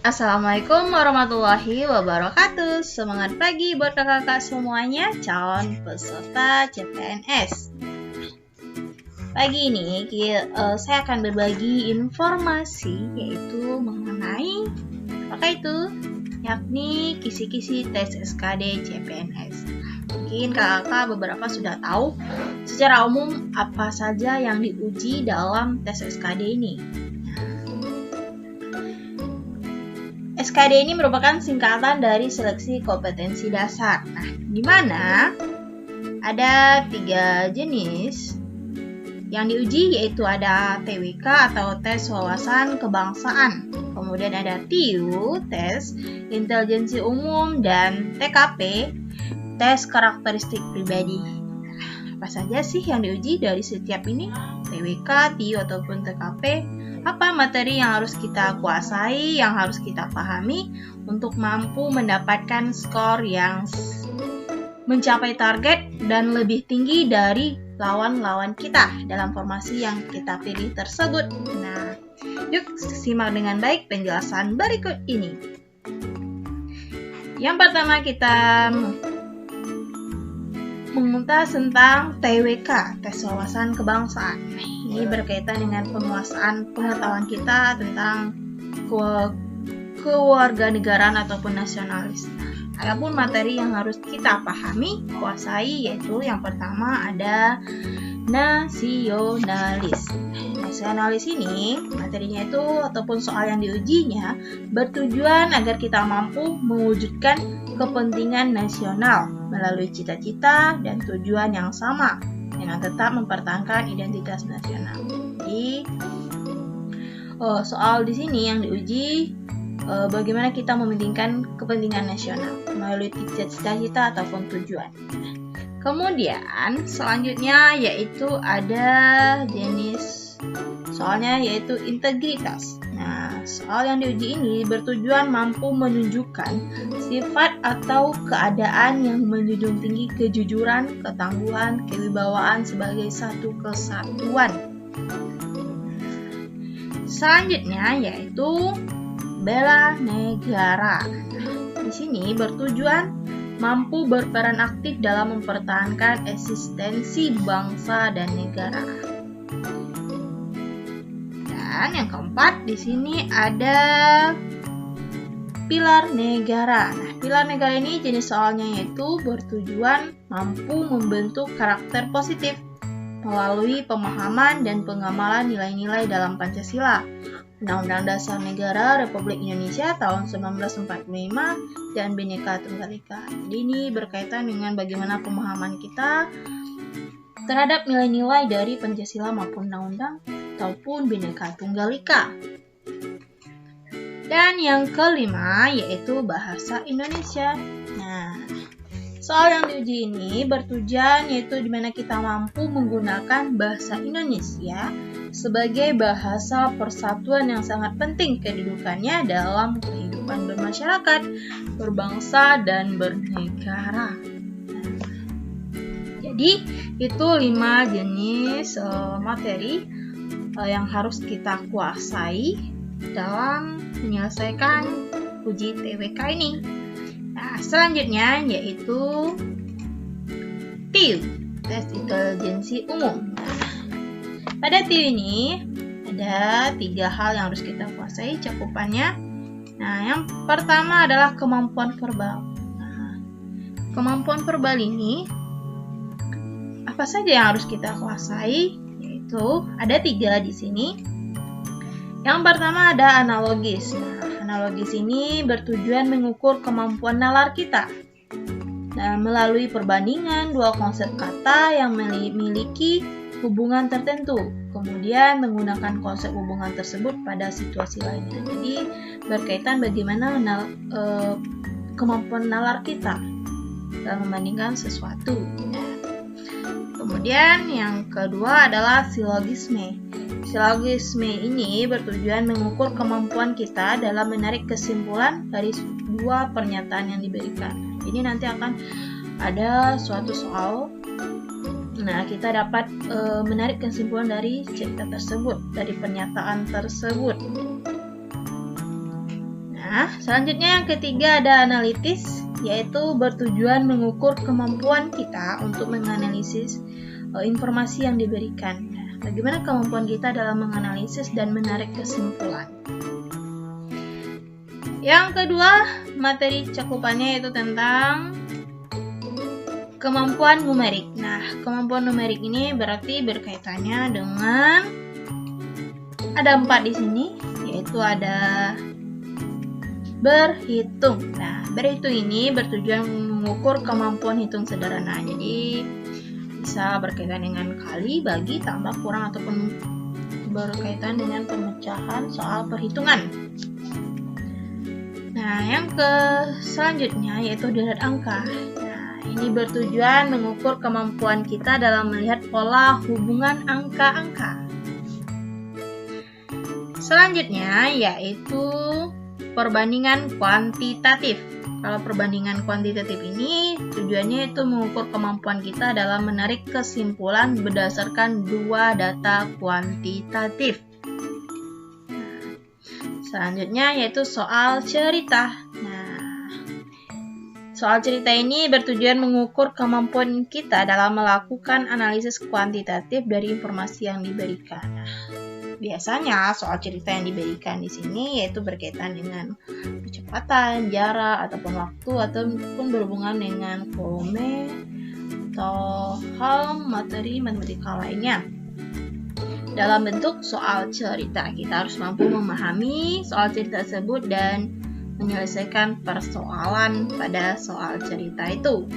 Assalamualaikum warahmatullahi wabarakatuh. Semangat pagi buat kakak-kakak semuanya calon peserta CPNS. Pagi ini saya akan berbagi informasi yaitu mengenai apa itu, yakni kisi-kisi tes SKD CPNS. Mungkin kakak beberapa sudah tahu secara umum apa saja yang diuji dalam tes SKD ini. SKD ini merupakan singkatan dari seleksi kompetensi dasar. Nah, di mana ada 3 jenis yang diuji, yaitu ada TWK atau tes wawasan kebangsaan, kemudian ada TIU, tes intelijensi umum, dan TKP, tes karakteristik pribadi. Apa saja sih yang diuji dari setiap ini? TWK, TIU, ataupun TKP? Apa materi yang harus kita kuasai, yang harus kita pahami untuk mampu mendapatkan skor yang mencapai target dan lebih tinggi dari lawan-lawan kita dalam formasi yang kita pilih tersebut. Nah, yuk simak dengan baik penjelasan berikut ini. Yang pertama kita mengupas tentang TWK, tes wawasan kebangsaan. Ini berkaitan dengan penguasaan pengetahuan kita tentang kewarganegaraan ataupun nasionalis. Adapun materi yang harus kita pahami, kuasai, yaitu yang pertama ada nasionalis. Nasionalis ini materinya itu ataupun soal yang diujinya bertujuan agar kita mampu mewujudkan kepentingan nasional melalui cita-cita dan tujuan yang sama dengan tetap mempertahankan identitas nasional. Jadi soal di sini yang diuji bagaimana kita mementingkan kepentingan nasional melalui cita-cita ataupun tujuan. Kemudian selanjutnya yaitu ada jenis soalnya yaitu integritas. Nah, soal yang diuji ini bertujuan mampu menunjukkan sifat atau keadaan yang menjunjung tinggi kejujuran, ketangguhan, kewibawaan sebagai satu kesatuan. Selanjutnya yaitu bela negara. Di sini bertujuan mampu berperan aktif dalam mempertahankan eksistensi bangsa dan negara. Dan yang keempat di sini ada pilar negara. Nah, pilar negara ini jenis soalnya yaitu bertujuan mampu membentuk karakter positif melalui pemahaman dan pengamalan nilai-nilai dalam Pancasila, Undang-Undang Dasar Negara Republik Indonesia tahun 1945, dan Bhinneka Tunggal Ika. Jadi ini berkaitan dengan bagaimana pemahaman kita terhadap nilai-nilai dari Pancasila maupun Undang-Undang ataupun Bhinneka Tunggal Ika. Dan yang kelima yaitu bahasa Indonesia. Nah, soal yang diuji ini bertujuan yaitu di mana kita mampu menggunakan bahasa Indonesia sebagai bahasa persatuan yang sangat penting kedudukannya dalam kehidupan bermasyarakat, berbangsa, dan bernegara. Jadi itu 5 jenis materi yang harus kita kuasai dalam menyelesaikan uji TWK ini. Nah, selanjutnya yaitu TIU, tes intelijensi umum. Pada TIU ini ada 3 hal yang harus kita kuasai cakupannya. Nah, yang pertama adalah kemampuan verbal. Nah, kemampuan verbal ini apa saja yang harus kita kuasai? Yaitu ada 3 di sini. Yang pertama ada analogis. Nah, analogis ini bertujuan mengukur kemampuan nalar kita. Nah, melalui perbandingan 2 konsep kata yang memiliki hubungan tertentu, kemudian menggunakan konsep hubungan tersebut pada situasi lainnya. Jadi berkaitan bagaimana kemampuan nalar kita dalam membandingkan sesuatu. Nah, kemudian yang kedua adalah silogisme. Silogisme ini bertujuan mengukur kemampuan kita dalam menarik kesimpulan dari 2 pernyataan yang diberikan. Jadi nanti akan ada suatu soal. Nah, kita dapat menarik kesimpulan dari cerita tersebut, dari pernyataan tersebut. Nah, Nah, selanjutnya yang ketiga ada analitis, yaitu bertujuan mengukur kemampuan kita untuk menganalisis informasi yang diberikan. Nah, bagaimana kemampuan kita dalam menganalisis dan menarik kesimpulan. Yang kedua, materi cakupannya yaitu tentang kemampuan numerik. Nah, kemampuan numerik ini berarti berkaitannya dengan ada 4 di sini, yaitu ada berhitung. Nah, berhitung ini bertujuan mengukur kemampuan hitung sederhana. Jadi bisa berkaitan dengan kali, bagi, tambah, kurang, ataupun berkaitan dengan pemecahan soal perhitungan. Nah, yang selanjutnya yaitu deret angka. Nah, ini bertujuan mengukur kemampuan kita dalam melihat pola hubungan angka-angka. Selanjutnya yaitu perbandingan kuantitatif. Kalau perbandingan kuantitatif ini tujuannya itu mengukur kemampuan kita dalam menarik kesimpulan berdasarkan 2 data kuantitatif. Selanjutnya yaitu soal cerita. Nah, soal cerita ini bertujuan mengukur kemampuan kita dalam melakukan analisis kuantitatif dari informasi yang diberikan. Nah, biasanya soal cerita yang diberikan di sini yaitu berkaitan dengan kecepatan, jarak, ataupun waktu, ataupun berhubungan dengan volume atau hal materi matematika lainnya. Dalam bentuk soal cerita, kita harus mampu memahami soal cerita tersebut dan menyelesaikan persoalan pada soal cerita itu.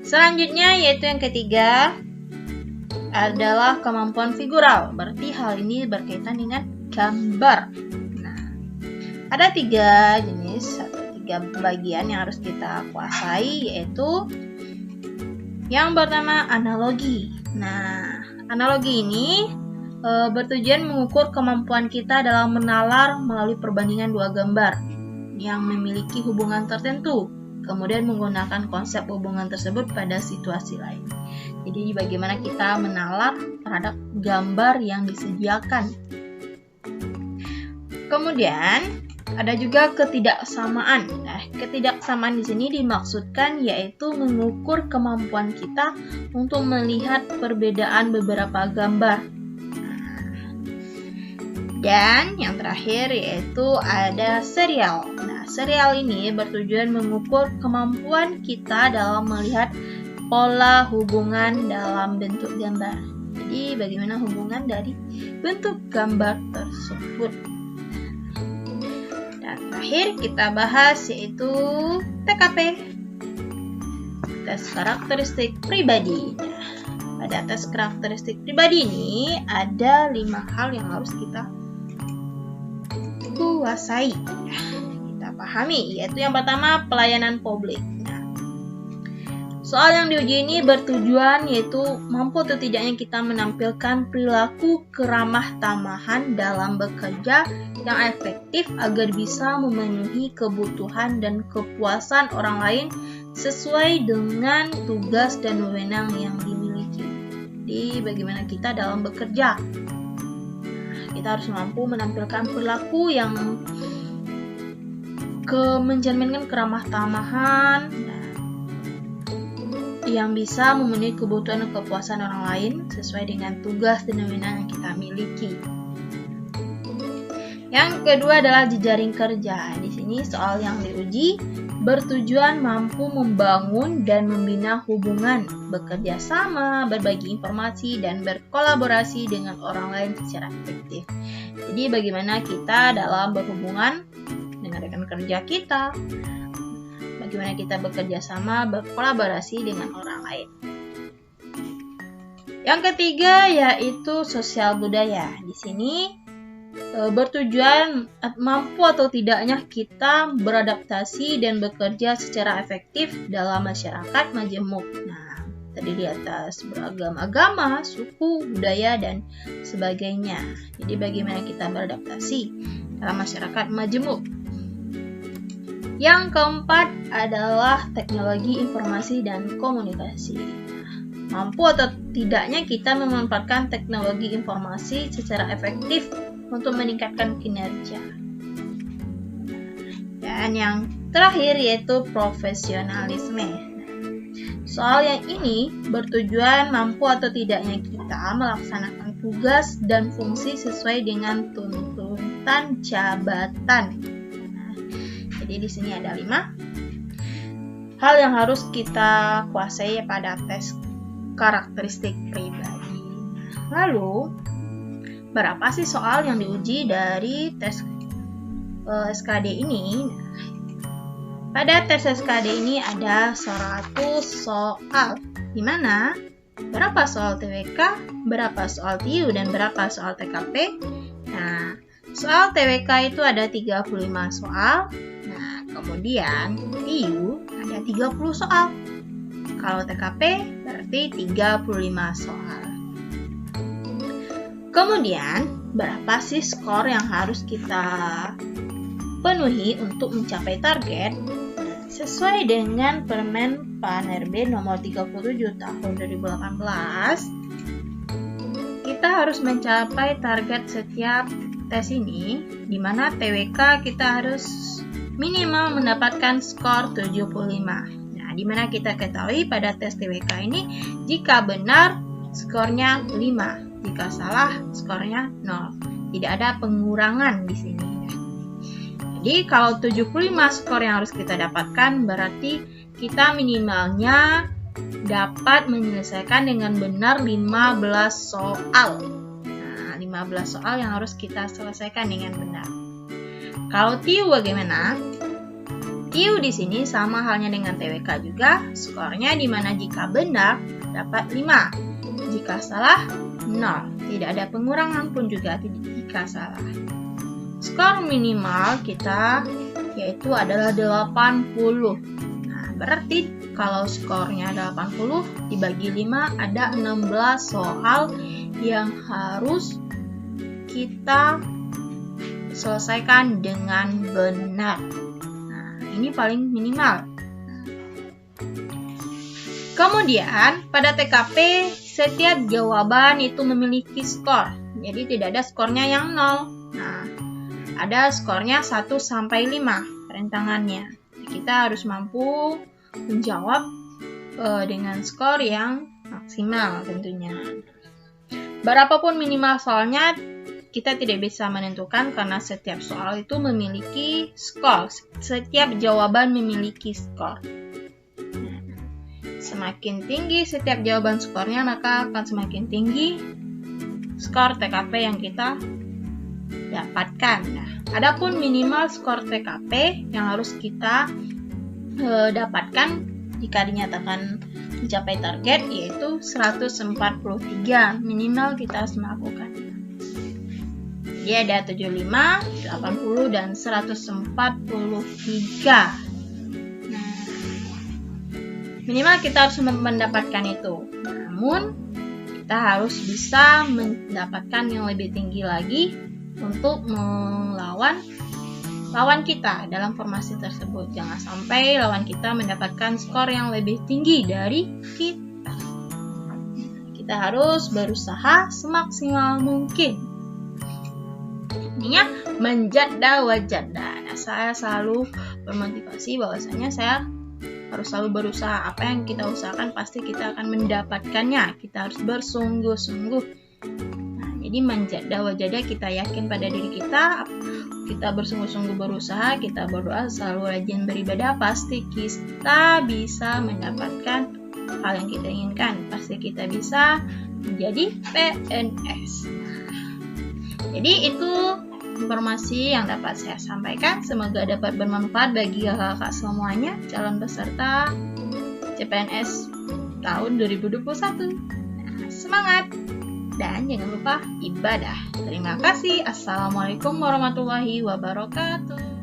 Selanjutnya yaitu yang ketiga adalah kemampuan figural. Berarti hal ini berkaitan dengan gambar. Nah, ada 3 jenis atau 3 bagian yang harus kita kuasai, yaitu yang pertama analogi. Nah, analogi ini bertujuan mengukur kemampuan kita dalam menalar melalui perbandingan 2 gambar yang memiliki hubungan tertentu, kemudian menggunakan konsep hubungan tersebut pada situasi lain. Jadi bagaimana kita menalar terhadap gambar yang disediakan. Kemudian ada juga ketidaksamaan. Nah, ketidaksamaan di sini dimaksudkan yaitu mengukur kemampuan kita untuk melihat perbedaan beberapa gambar. Dan yang terakhir yaitu ada serial. Nah, serial ini bertujuan mengukur kemampuan kita dalam melihat pola hubungan dalam bentuk gambar. Jadi bagaimana hubungan dari bentuk gambar tersebut. Dan terakhir kita bahas yaitu TKP, tes karakteristik pribadi. Nah, pada tes karakteristik pribadi ini ada 5 hal yang harus kita kuasai, kita pahami, yaitu yang pertama pelayanan publik. Soal yang diuji ini bertujuan yaitu mampu atau tidaknya kita menampilkan perilaku keramah tamahan dalam bekerja yang efektif agar bisa memenuhi kebutuhan dan kepuasan orang lain sesuai dengan tugas dan wewenang yang dimiliki. Jadi bagaimana kita dalam bekerja? Kita harus mampu menampilkan perilaku yang mencerminkan keramah tamahan, yang bisa memenuhi kebutuhan dan kepuasan orang lain sesuai dengan tugas dan wewenang yang kita miliki. Yang kedua adalah jejaring kerja. Di sini soal yang diuji bertujuan mampu membangun dan membina hubungan, bekerja sama, berbagi informasi, dan berkolaborasi dengan orang lain secara efektif. Jadi bagaimana kita dalam berhubungan dengan rekan kerja kita, bagaimana kita bekerja sama, berkolaborasi dengan orang lain. Yang ketiga yaitu sosial budaya. Di sini bertujuan mampu atau tidaknya kita beradaptasi dan bekerja secara efektif dalam masyarakat majemuk. Nah, tadi di atas beragam agama, suku, budaya, dan sebagainya. Jadi bagaimana kita beradaptasi dalam masyarakat majemuk. Yang keempat adalah teknologi informasi dan komunikasi. Mampu atau tidaknya kita memanfaatkan teknologi informasi secara efektif untuk meningkatkan kinerja. Dan yang terakhir yaitu profesionalisme. Soal yang ini bertujuan mampu atau tidaknya kita melaksanakan tugas dan fungsi sesuai dengan tuntutan jabatan. Jadi di sini ada 5 hal yang harus kita kuasai pada tes karakteristik pribadi. Lalu, berapa sih soal yang diuji dari tes SKD ini? Pada tes SKD ini ada 100 soal, di mana berapa soal TWK, berapa soal TIU, dan berapa soal TKP. Nah, soal TWK itu ada 35 soal. Nah, kemudian TIU ada 30 soal. Kalau TKP berarti 35 soal. Kemudian, berapa sih skor yang harus kita penuhi untuk mencapai target? Sesuai dengan Permen PAN RB nomor 37 tahun 2018, kita harus mencapai target setiap tes ini, di mana TWK kita harus minimal mendapatkan skor 75. Nah, di mana kita ketahui pada tes TWK ini, jika benar skornya 5, jika salah skornya 0. Tidak ada pengurangan di sini. Jadi kalau 75 skor yang harus kita dapatkan, berarti kita minimalnya dapat menyelesaikan dengan benar 15 soal. Nah, 15 soal yang harus kita selesaikan dengan benar. Kalau TIU bagaimana? TIU di sini sama halnya dengan TWK juga, skornya di mana jika benar dapat 5, jika salah 0. Tidak ada pengurangan pun juga jika salah. Skor minimal kita yaitu adalah 80. Nah, berarti kalau skornya 80 dibagi 5 ada 16 soal yang harus kita selesaikan dengan benar. Nah, ini paling minimal. Kemudian pada TKP setiap jawaban itu memiliki skor. Jadi tidak ada skornya yang 0. Nah, ada skornya 1 sampai 5 perintangannya. Kita harus mampu menjawab dengan skor yang maksimal tentunya. Berapapun minimal soalnya kita tidak bisa menentukan karena setiap soal itu memiliki skor. Setiap jawaban memiliki skor. Semakin tinggi setiap jawaban skornya, maka akan semakin tinggi skor TKP yang kita dapatkan. Nah, adapun minimal skor TKP yang harus kita dapatkan jika dinyatakan mencapai target yaitu 143 minimal kita harus melakukan. Jadi ada 75, 80 dan 143. Nah, minimal kita harus mendapatkan itu. Namun kita harus bisa mendapatkan yang lebih tinggi lagi untuk melawan lawan kita dalam formasi tersebut. Jangan sampai lawan kita mendapatkan skor yang lebih tinggi dari kita. Kita harus berusaha semaksimal mungkin. Intinya menjada wajada. Nah, saya selalu bermotivasi bahwasanya saya harus selalu berusaha. Apa yang kita usahakan pasti kita akan mendapatkannya. Kita harus bersungguh-sungguh. Jadi menjada wajada, kita yakin pada diri kita bersungguh-sungguh berusaha, kita berdoa, selalu rajin beribadah, pasti kita bisa mendapatkan hal yang kita inginkan. Pasti kita bisa menjadi PNS. Jadi itu informasi yang dapat saya sampaikan. Semoga dapat bermanfaat bagi kakak semuanya, calon peserta CPNS tahun 2021. Nah, semangat! Dan jangan lupa ibadah. Terima kasih. Assalamualaikum warahmatullahi wabarakatuh.